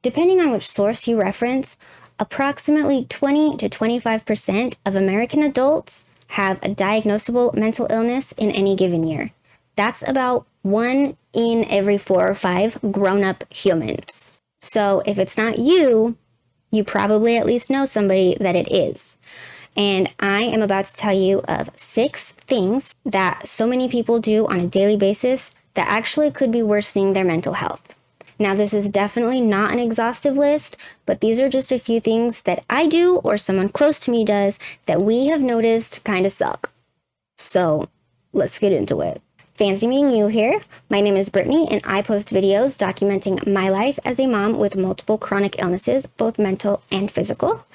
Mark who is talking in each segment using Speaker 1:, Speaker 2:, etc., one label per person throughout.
Speaker 1: Depending on which source you reference, approximately 20 to 25% of American adults have a diagnosable mental illness in any given year. That's about 1 in every 4 or 5 grown-up humans. So if it's not you, you probably at least know somebody that it is. And I am about to tell you of 6 things that so many people do on a daily basis that actually could be worsening their mental health. Now, this is definitely not an exhaustive list, but these are just a few things that I do or someone close to me does that we have noticed kind of suck. So let's get into it. Fancy meeting you here. My name is Brittany, and I post videos documenting my life as a mom with multiple chronic illnesses, both mental and physical.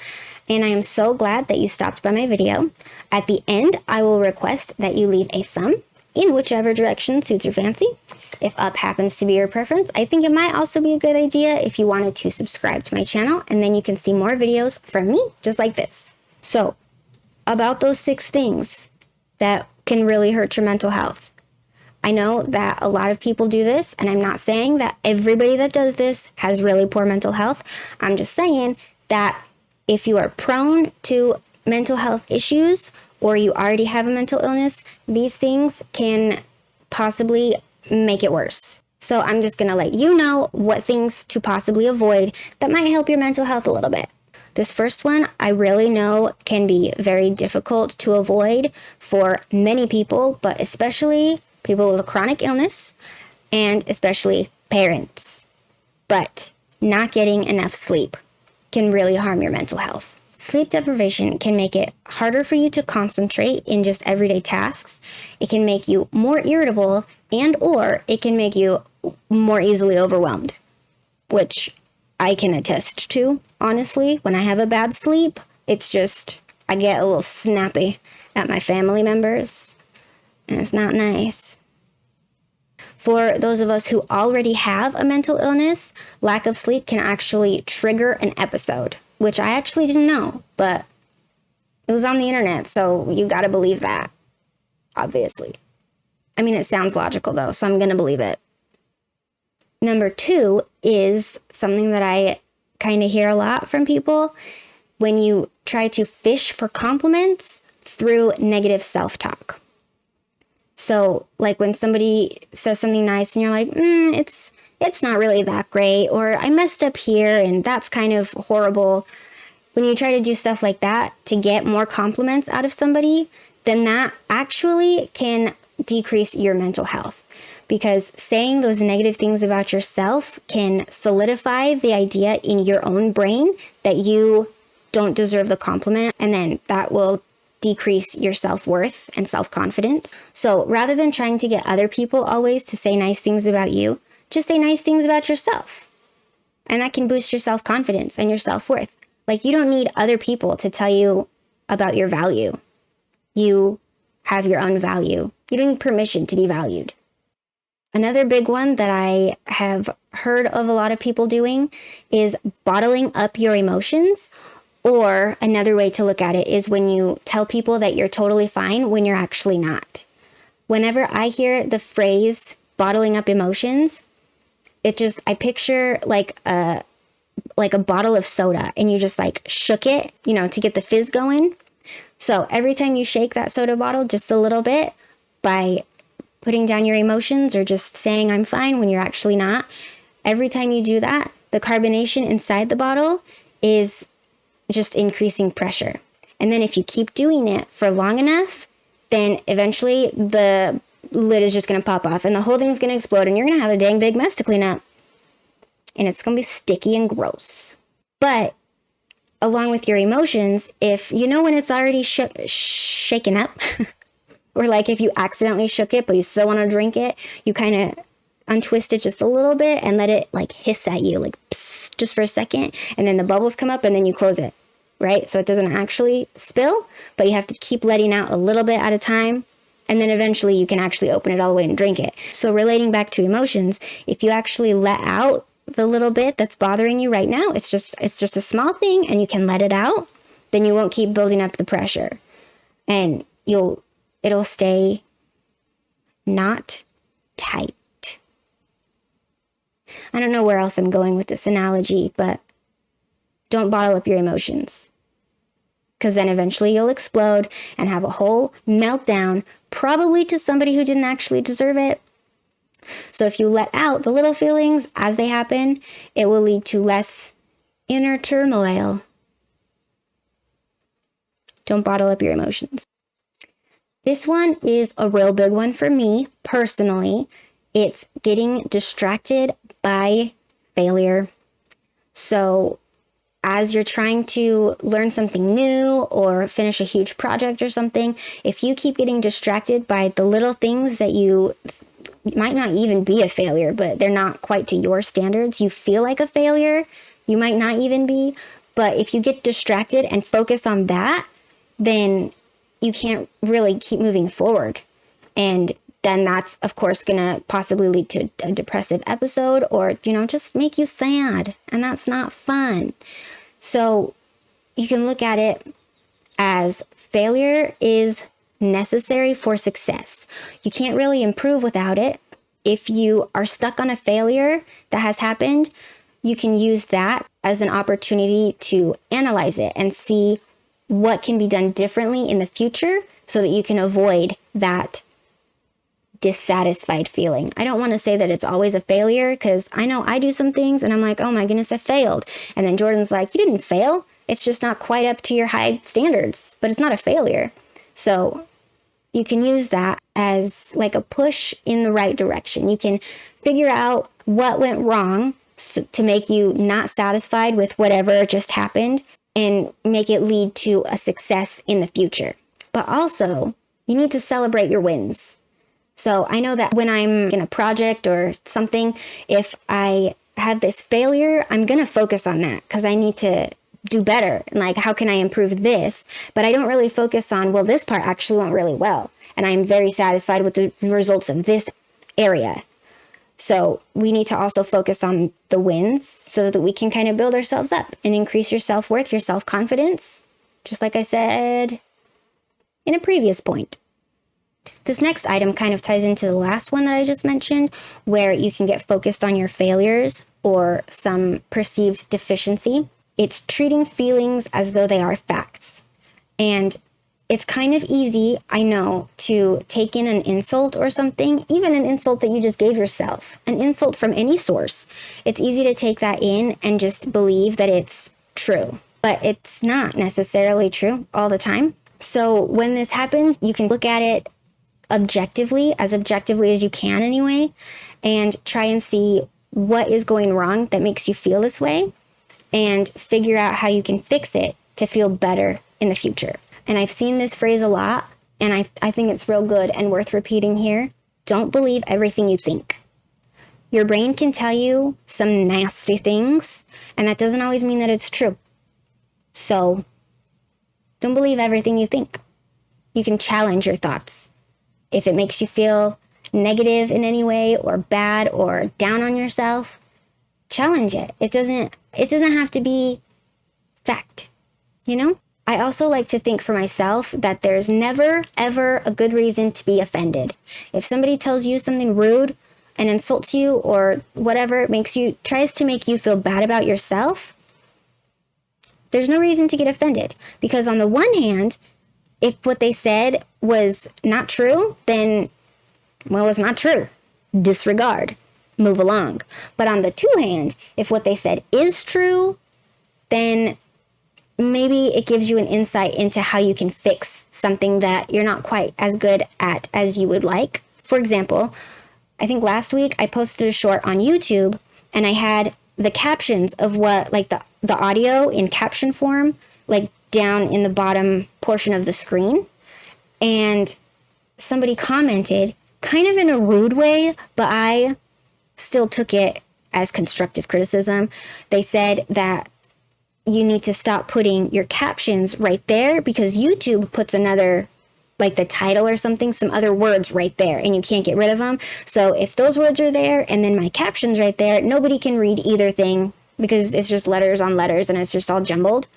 Speaker 1: And I am so glad that you stopped by my video. At the end, I will request that you leave a thumb in whichever direction suits your fancy. If up happens to be your preference, I think it might also be a good idea if you wanted to subscribe to my channel, and then you can see more videos from me just like this. So, about those 6 things that can really hurt your mental health. I know that a lot of people do this, and I'm not saying that everybody that does this has really poor mental health. I'm just saying that if you are prone to mental health issues or you already have a mental illness, these things can possibly make it worse. So I'm just going to let you know what things to possibly avoid that might help your mental health a little bit. This first one, I really know can be very difficult to avoid for many people, but especially people with a chronic illness and especially parents. But not getting enough sleep can really harm your mental health. Sleep deprivation can make it harder for you to concentrate in just everyday tasks. It can make you more irritable or it can make you more easily overwhelmed, which I can attest to, honestly. When I have a bad sleep, it's just, I get a little snappy at my family members, and it's not nice. For those of us who already have a mental illness, lack of sleep can actually trigger an episode, which I actually didn't know, but it was on the internet, so you gotta believe that, obviously. I mean, it sounds logical though, so I'm gonna believe it. Number 2 is something that I kind of hear a lot from people: when you try to fish for compliments through negative self-talk. So, like when somebody says something nice and you're like, it's not really that great, or I messed up here and that's kind of horrible. When you try to do stuff like that to get more compliments out of somebody, then that actually can decrease your mental health, because saying those negative things about yourself can solidify the idea in your own brain that you don't deserve the compliment, and then that will decrease your self-worth and self-confidence. So rather than trying to get other people always to say nice things about you, just say nice things about yourself. And that can boost your self-confidence and your self-worth. Like, you don't need other people to tell you about your value. You have your own value. You don't need permission to be valued. Another big one that I have heard of a lot of people doing is bottling up your emotions. Or another way to look at it is when you tell people that you're totally fine when you're actually not. Whenever I hear the phrase bottling up emotions, I picture like a bottle of soda, and you just like shook it, to get the fizz going. So every time you shake that soda bottle just a little bit by putting down your emotions or just saying I'm fine when you're actually not, every time you do that, the carbonation inside the bottle is just increasing pressure. And then if you keep doing it for long enough, then eventually the lid is just going to pop off and the whole thing's going to explode, and you're going to have a dang big mess to clean up. And it's going to be sticky and gross. But along with your emotions, if you know when it's already shaken up, or like if you accidentally shook it but you still want to drink it, you kind of untwist it just a little bit and let it like hiss at you, like psst, just for a second, and then the bubbles come up and then you close it, right? So it doesn't actually spill, but you have to keep letting out a little bit at a time, and then eventually you can actually open it all the way and drink it. So relating back to emotions, if you actually let out the little bit that's bothering you right now, it's just a small thing, and you can let it out, then you won't keep building up the pressure, and it'll stay not tight. I don't know where else I'm going with this analogy, but don't bottle up your emotions. Because then eventually you'll explode and have a whole meltdown, probably to somebody who didn't actually deserve it. So if you let out the little feelings as they happen, it will lead to less inner turmoil. Don't bottle up your emotions. This one is a real big one for me personally. It's getting distracted by failure. So as you're trying to learn something new or finish a huge project or something, if you keep getting distracted by the little things that you might not even be a failure, but they're not quite to your standards, you feel like a failure, you might not even be, but if you get distracted and focus on that, then you can't really keep moving forward. And then that's, of course, going to possibly lead to a depressive episode or, just make you sad. And that's not fun. So you can look at it as failure is necessary for success. You can't really improve without it. If you are stuck on a failure that has happened, you can use that as an opportunity to analyze it and see what can be done differently in the future so that you can avoid that dissatisfied feeling. I don't want to say that it's always a failure because I know I do some things and I'm like, oh my goodness, I failed. And then Jordan's like, you didn't fail. It's just not quite up to your high standards, but it's not a failure. So you can use that as like a push in the right direction. You can figure out what went wrong to make you not satisfied with whatever just happened and make it lead to a success in the future. But also, you need to celebrate your wins. So I know that when I'm in a project or something, if I have this failure, I'm going to focus on that because I need to do better. And like, how can I improve this? But I don't really focus on, well, this part actually went really well. And I'm very satisfied with the results of this area. So we need to also focus on the wins so that we can kind of build ourselves up and increase your self-worth, your self-confidence, just like I said in a previous point. This next item kind of ties into the last one that I just mentioned, where you can get focused on your failures or some perceived deficiency. It's treating feelings as though they are facts. And it's kind of easy, I know, to take in an insult or something, even an insult that you just gave yourself, an insult from any source. It's easy to take that in and just believe that it's true, but it's not necessarily true all the time. So when this happens, you can look at it objectively as you can anyway, and try and see what is going wrong that makes you feel this way and figure out how you can fix it to feel better in the future. And I've seen this phrase a lot, and I think it's real good and worth repeating here. Don't believe everything you think. Your brain can tell you some nasty things, and that doesn't always mean that it's true. So don't believe everything you think. You can challenge your thoughts. If it makes you feel negative in any way or bad or down on yourself, challenge it. It doesn't have to be fact, I also like to think for myself that there's never, ever a good reason to be offended. If somebody tells you something rude and insults you or whatever, tries to make you feel bad about yourself, there's no reason to get offended. Because on the one hand, if what they said was not true, then, well, it's not true. Disregard. Move along. But on the two hand, if what they said is true, then maybe it gives you an insight into how you can fix something that you're not quite as good at as you would like. For example, I think last week I posted a short on YouTube and I had the captions of what, like the audio in caption form, like down in the bottom portion of the screen. And somebody commented kind of in a rude way, but I still took it as constructive criticism. They said that you need to stop putting your captions right there because YouTube puts another, like the title or something, some other words right there and you can't get rid of them. So if those words are there and then my captions right there, nobody can read either thing because it's just letters on letters and it's just all jumbled.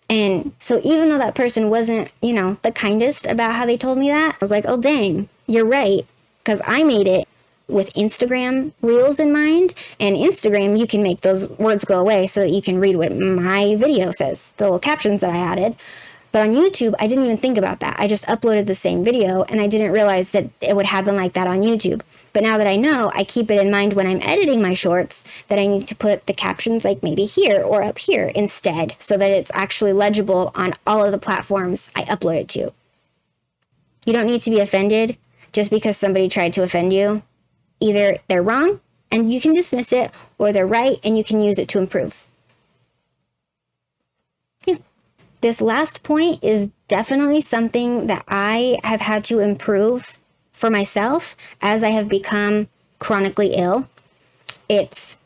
Speaker 1: And so even though that person wasn't, the kindest about how they told me that, I was like, oh, dang, you're right. Because I made it with Instagram Reels in mind. And Instagram, you can make those words go away so that you can read what my video says, the little captions that I added. But on YouTube, I didn't even think about that. I just uploaded the same video, and I didn't realize that it would happen like that on YouTube. But now that I know, I keep it in mind when I'm editing my shorts that I need to put the captions like maybe here or up here instead, so that it's actually legible on all of the platforms I upload it to. You don't need to be offended just because somebody tried to offend you. Either they're wrong and you can dismiss it, or they're right and you can use it to improve. Yeah. This last point is definitely something that I have had to improve for myself as I have become chronically ill. It's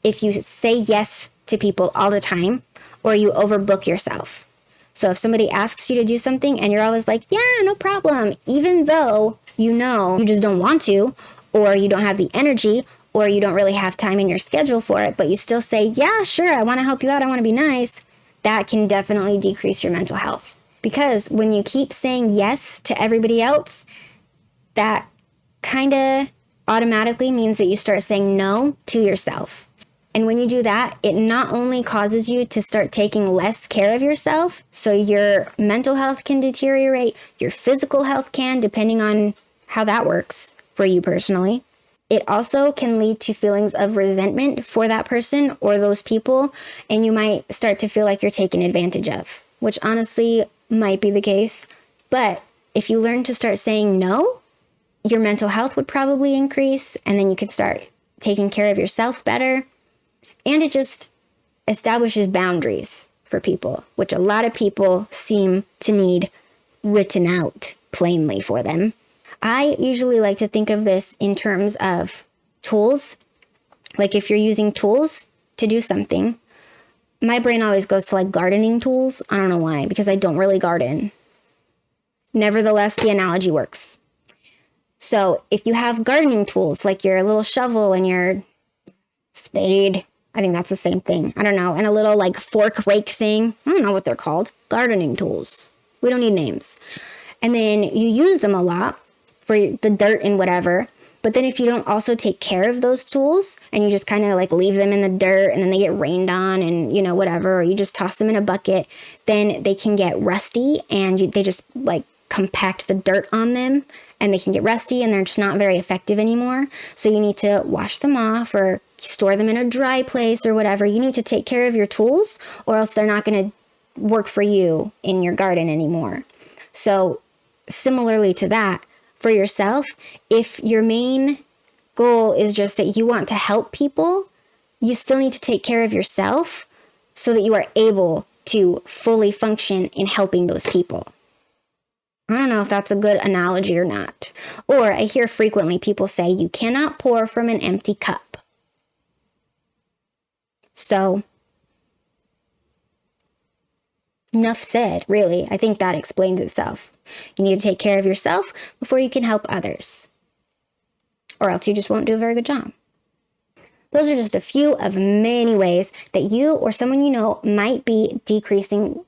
Speaker 1: if you say yes to people all the time, or you overbook yourself. So if somebody asks you to do something and you're always like, yeah, no problem, even though you know you just don't want to, or you don't have the energy, or you don't really have time in your schedule for it, but you still say, yeah, sure, I want to help you out, I want to be nice, that can definitely decrease your mental health. Because when you keep saying yes to everybody else, that kind of automatically means that you start saying no to yourself. And when you do that, it not only causes you to start taking less care of yourself, so your mental health can deteriorate, your physical health can, depending on how that works for you personally. It also can lead to feelings of resentment for that person or those people, and you might start to feel like you're taken advantage of, which honestly might be the case. But if you learn to start saying no, your mental health would probably increase, and then you can start taking care of yourself better. And it just establishes boundaries for people, which a lot of people seem to need written out plainly for them. I usually like to think of this in terms of tools. Like if you're using tools to do something, my brain always goes to like gardening tools. I don't know why, because I don't really garden. Nevertheless, the analogy works. So if you have gardening tools, like your little shovel and your spade, I think that's the same thing. I don't know. And a little like fork rake thing. I don't know what they're called. Gardening tools. We don't need names. And then you use them a lot for the dirt and whatever. But then if you don't also take care of those tools and you just kind of like leave them in the dirt and then they get rained on and, you know, whatever, or you just toss them in a bucket, then they can get rusty and they just like compact the dirt on them and they can get rusty and they're just not very effective anymore. So you need to wash them off or store them in a dry place or whatever. You need to take care of your tools or else they're not going to work for you in your garden anymore. So similarly to that, for yourself, if your main goal is just that you want to help people, you still need to take care of yourself so that you are able to fully function in helping those people. I don't know if that's a good analogy or not. Or I hear frequently people say you cannot pour from an empty cup. So, enough said, really. I think that explains itself. You need to take care of yourself before you can help others. Or else you just won't do a very good job. Those are just a few of many ways that you or someone you know might be decreasing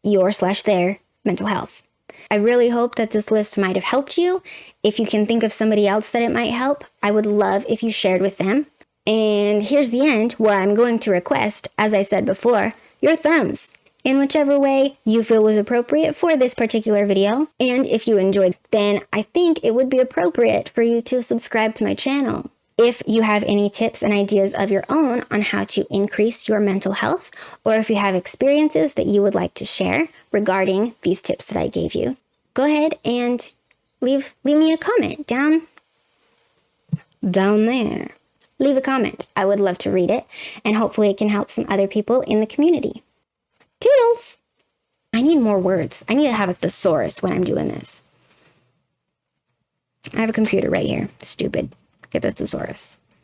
Speaker 1: your/their mental health. I really hope that this list might have helped you. If you can think of somebody else that it might help, I would love if you shared with them. And here's the end where I'm going to request, as I said before, your thumbs in whichever way you feel was appropriate for this particular video. And if you enjoyed, then I think it would be appropriate for you to subscribe to my channel. If you have any tips and ideas of your own on how to increase your mental health, or if you have experiences that you would like to share regarding these tips that I gave you, go ahead and leave me a comment down there. Leave a comment. I would love to read it, and hopefully it can help some other people in the community. Toodles! I need more words. I need to have a thesaurus when I'm doing this. I have a computer right here. Stupid. Get the thesaurus.